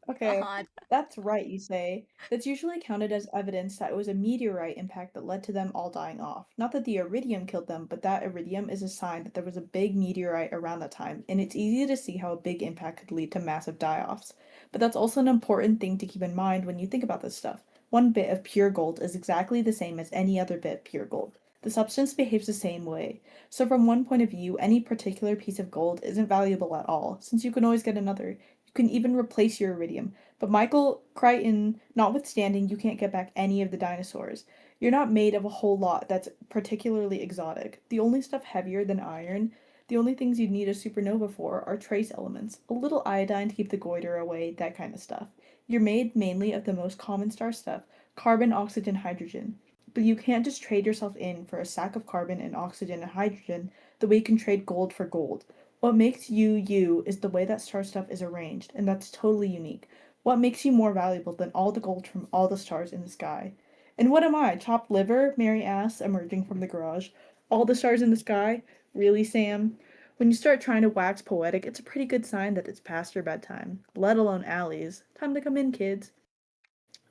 Okay, God. that's right, you say. That's usually counted as evidence that it was a meteorite impact that led to them all dying off. Not that the iridium killed them, but that iridium is a sign that there was a big meteorite around that time, and it's easy to see how a big impact could lead to massive die-offs. But that's also an important thing to keep in mind when you think about this stuff. One bit of pure gold is exactly the same as any other bit of pure gold. The substance behaves the same way. So from one point of view, any particular piece of gold isn't valuable at all, since you can always get another. You can even replace your iridium. But Michael Crichton, notwithstanding, you can't get back any of the dinosaurs. You're not made of a whole lot that's particularly exotic. The only stuff heavier than iron, the only things you'd need a supernova for are trace elements, a little iodine to keep the goiter away, that kind of stuff. You're made mainly of the most common star stuff, carbon, oxygen, hydrogen. But you can't just trade yourself in for a sack of carbon and oxygen and hydrogen the way you can trade gold for gold. What makes you you is the way that star stuff is arranged, and that's totally unique. What makes you more valuable than all the gold from all the stars in the sky? And what am I, chopped liver? Mary asks, emerging from the garage. All the stars in the sky? Really, Sam? When you start trying to wax poetic, it's a pretty good sign that it's past your bedtime, let alone Allie's. Time to come in, kids.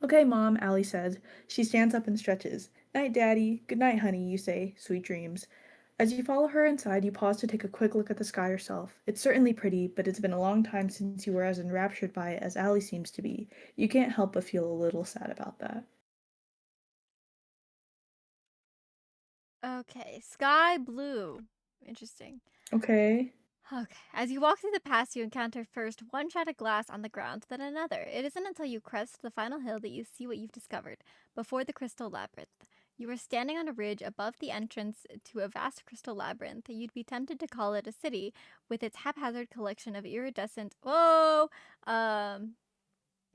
Okay, Mom, Allie says. She stands up and stretches. Night, Daddy. Good night, honey, you say. Sweet dreams. As you follow her inside, you pause to take a quick look at the sky yourself. It's certainly pretty, but it's been a long time since you were as enraptured by it as Allie seems to be. You can't help but feel a little sad about that. Okay, sky blue. Interesting. Okay. Okay. As you walk through the pass, you encounter first one shard of glass on the ground, then another. It isn't until you crest the final hill that you see what you've discovered. Before the crystal labyrinth. You are standing on a ridge above the entrance to a vast crystal labyrinth. You'd be tempted to call it a city, with its haphazard collection of iridescent. Whoa! Um,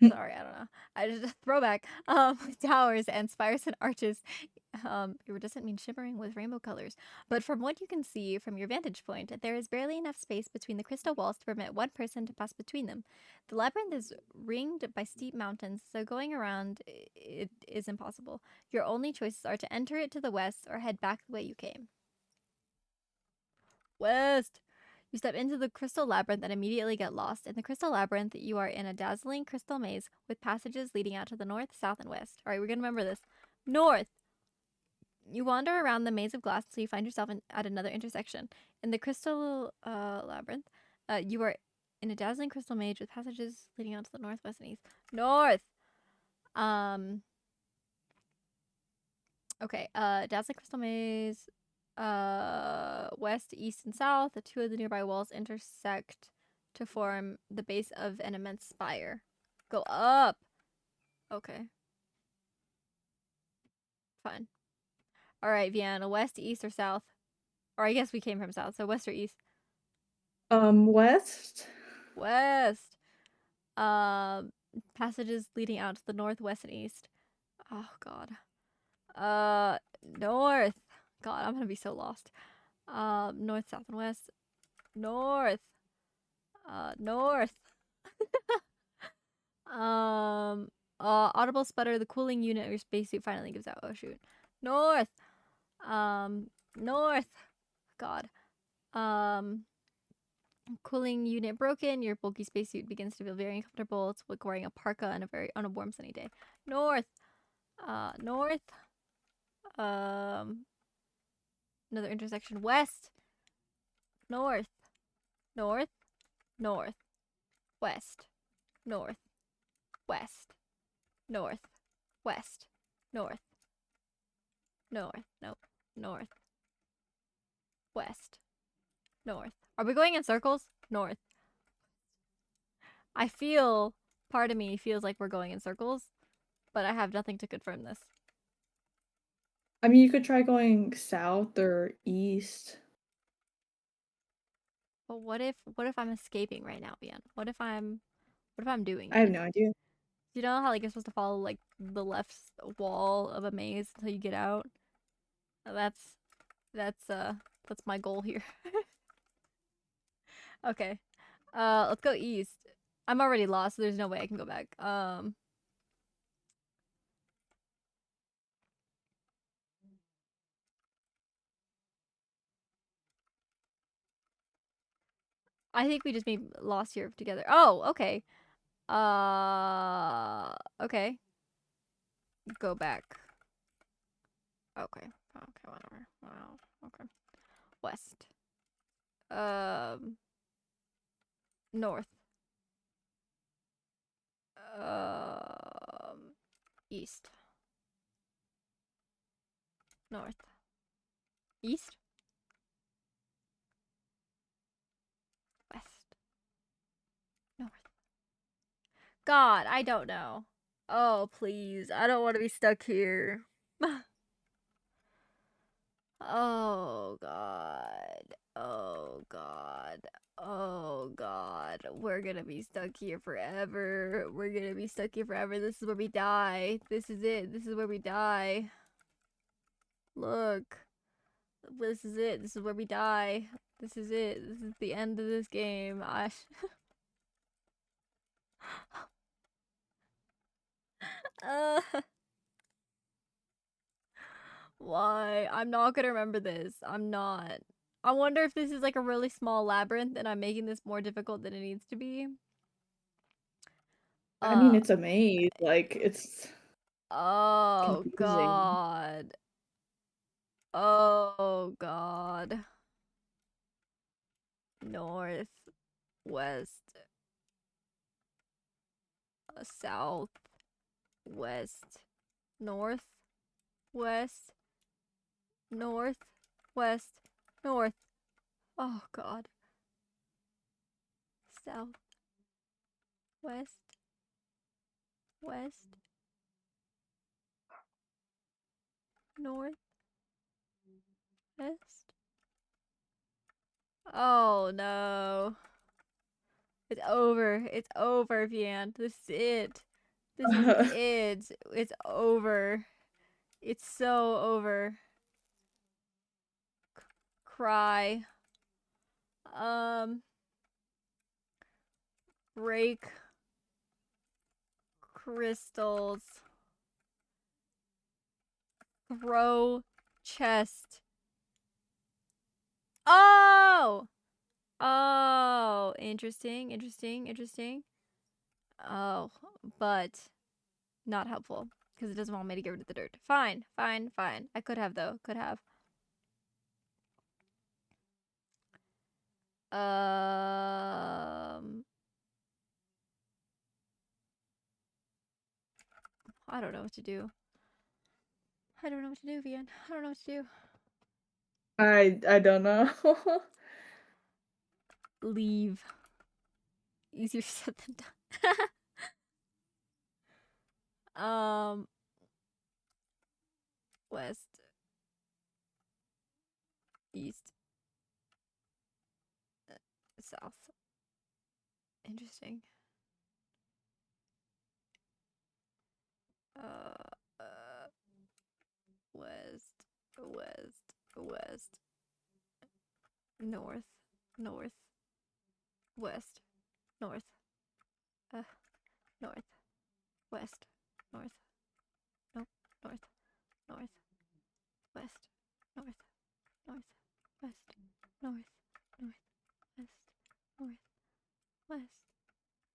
Sorry, I don't know. I just throwback. Towers and spires and arches. Iridescent means shimmering with rainbow colors. But from what you can see from your vantage point, there is barely enough space between the crystal walls to permit one person to pass between them. The labyrinth is ringed by steep mountains, so going around it is impossible. Your only choices are to enter it to the west or head back the way you came. West. You step into the crystal labyrinth and immediately get lost. In the crystal labyrinth, you are in a dazzling crystal maze with passages leading out to the north, south, and west. All right, we're going to remember this. North. You wander around the maze of glass until you find yourself at another intersection. In the crystal labyrinth, you are in a dazzling crystal maze with passages leading out to the north, west, and east. North. Um. Okay. Dazzling crystal maze. West, east, and south. The two of the nearby walls intersect to form the base of an immense spire. Go up. Okay, fine. All right, Vienna. West, east, or south? Or I guess we came from south, so west or east? West? West. Um, Passages leading out to the north, west, and east. Oh God. North. God, I'm gonna be so lost. North, south, and west. North. North. Um, Audible sputter. The cooling unit of your spacesuit finally gives out. Oh shoot. North. North. God. Um, Cooling unit broken. Your bulky spacesuit begins to feel very uncomfortable. It's like wearing a parka on a warm sunny day. North. North. Um, Another intersection. West. North. North. North. West. North. West. North. West. North. North. Nope. North. West. North. Are we going in circles? North. I feel, part of me feels like we're going in circles, but I have nothing to confirm this. I mean, you could try going south or east. But what if I'm escaping right now, Bian? What if I'm doing I have it? no idea. You know how like you're supposed to follow like the left wall of a maze until you get out? That's that's uh that's my goal here. Okay. Let's go east. I'm already lost, so there's no way I can go back. I think we just made lost here together. Oh, okay. Okay. Go back. Okay. Okay, whatever. Wow. Okay. West. Um, North. East. North. East. West. North. God, I don't know. Oh, please. I don't want to be stuck here. Oh, God. Oh, God. Oh, God. We're gonna be stuck here forever. We're gonna be stuck here forever. This is where we die. This is it. This is where we die. Look. This is it. This is where we die. This is it. This is the end of this game. Uh, why? I'm not gonna remember this. I'm not. I wonder if this is like a really small labyrinth and I'm making this more difficult than it needs to be. I mean, Uh, it's a maze. Like, it's oh confusing. God. Oh God. North, west, south, west, north, west, North, west, north. Oh god. South, west, west, north, west. Oh no. It's over. It's over, Vian. This is it. This is it. It's over. It's so over. Cry. Um, break crystals. Throw chest. Oh! Oh, interesting, interesting, interesting. Oh, but not helpful because it doesn't want me to get rid of the dirt. Fine, fine, fine. I could have though. Could have. Um, I don't know what to do. I don't know what to do, Vian. I don't know what to do. I don't know. Leave. Easier said than done. West, east, south. Interesting. Uh, west, west, west, north, north, west, north, uh, north, west, north, nope, north, north, west, north, north, west, north, north, west, north, west,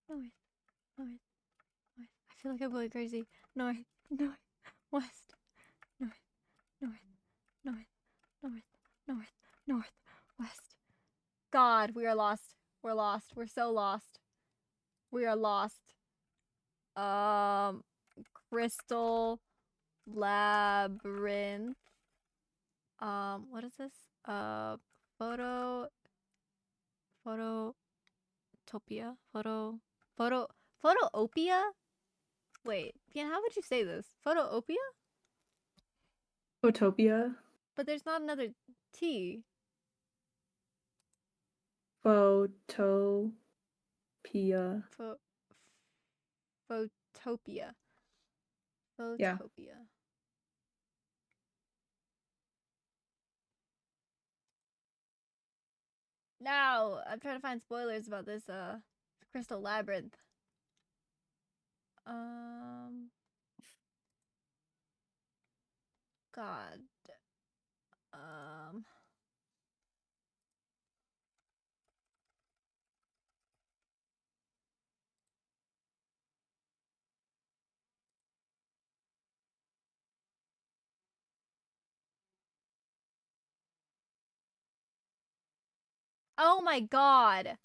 north, north, west. I feel like I'm going crazy. North, north, west, north, north, north, north, north, north, west. God, we are lost. We're lost. We're so lost. We are lost. Um, Crystal Labyrinth. What is this? Photo, Photopia, photo, Photoopia. Wait, Pian, how would you say this? Photoopia? Photopia. But there's not another T. Photopia. Pho- Photopia. Yeah. Photopia. Now, I'm trying to find spoilers about this Crystal Labyrinth. Um God. Um Oh my god.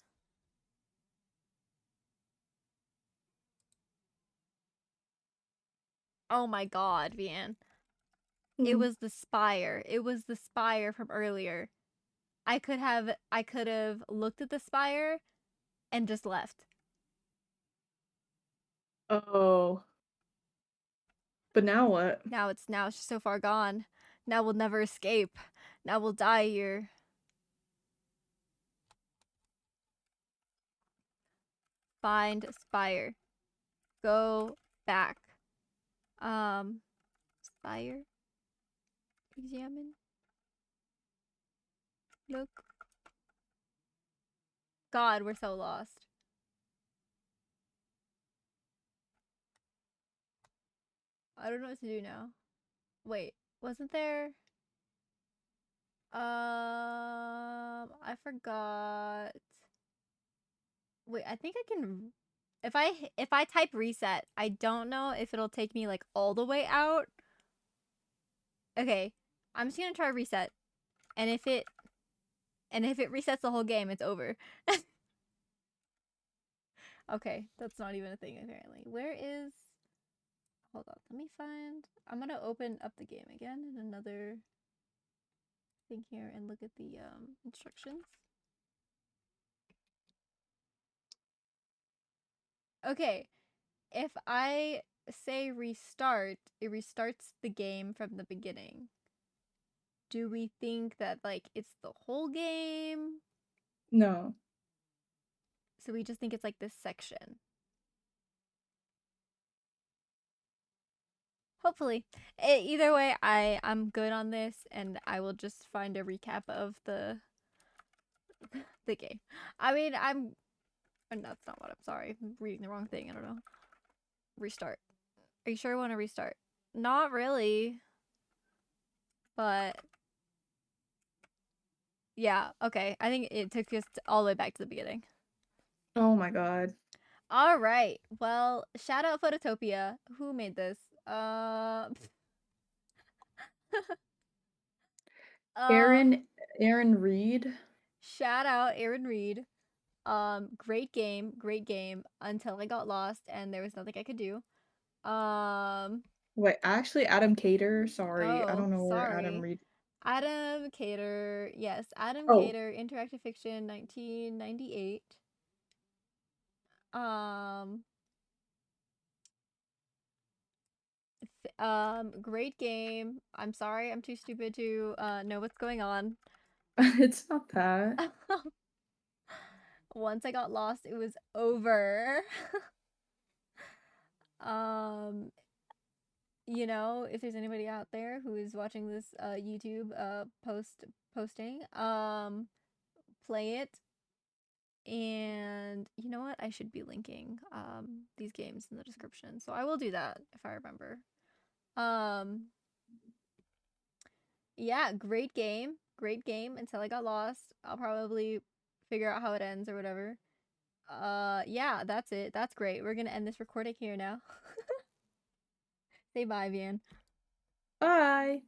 Oh my god, Vian. It Mm. was the spire. It was the spire from earlier. I could have looked at the spire and just left. Oh. But now what? Now it's just so far gone. Now we'll never escape. Now we'll die here. Find spire. Go back. Spire. Examine. Look. God, we're so lost. I don't know what to do now. Wait, wasn't there? I forgot. Wait, I think I can. If I type reset, I don't know if it'll take me like all the way out. Okay, I'm just gonna try reset, and if it resets the whole game, it's over. Okay, that's not even a thing apparently. Where is? Hold on, let me find. I'm gonna open up the game again in another. thing here and look at the instructions. Okay, if I say restart, it restarts the game from the beginning. Do we think that like it's the whole game? No. So we just think it's like this section. Hopefully. Either way, I'm good on this and I will just find a recap of the game. I mean, I'm and that's not what I'm sorry. I'm reading the wrong thing. I don't know. Restart. Are you sure you want to restart? Not really, but yeah, okay. I think it took us all the way back to the beginning. Oh my god. All right. Well, shout out Photopia. Who made this? Uh, uh, Aaron Aaron Reed. shout out Aaron Reed. Great game until I got lost and there was nothing I could do. Um, Wait, actually Adam Cater. Sorry. I oh, don't know where Adam sorry. Reed. Adam Cater. Yes, Adam Oh, Cater, Interactive Fiction 1998. Um, great game. I'm sorry, I'm too stupid to know what's going on. it's not that. Once I got lost, it was over. um, if there's anybody out there who is watching this YouTube posting, play it. And you know what? I should be linking these games in the description. So I will do that if I remember. Um yeah, great game. Great game until I got lost. I'll probably figure out how it ends or whatever. Yeah, that's it. That's great. We're going to end this recording here now. Say bye, Vian. Bye.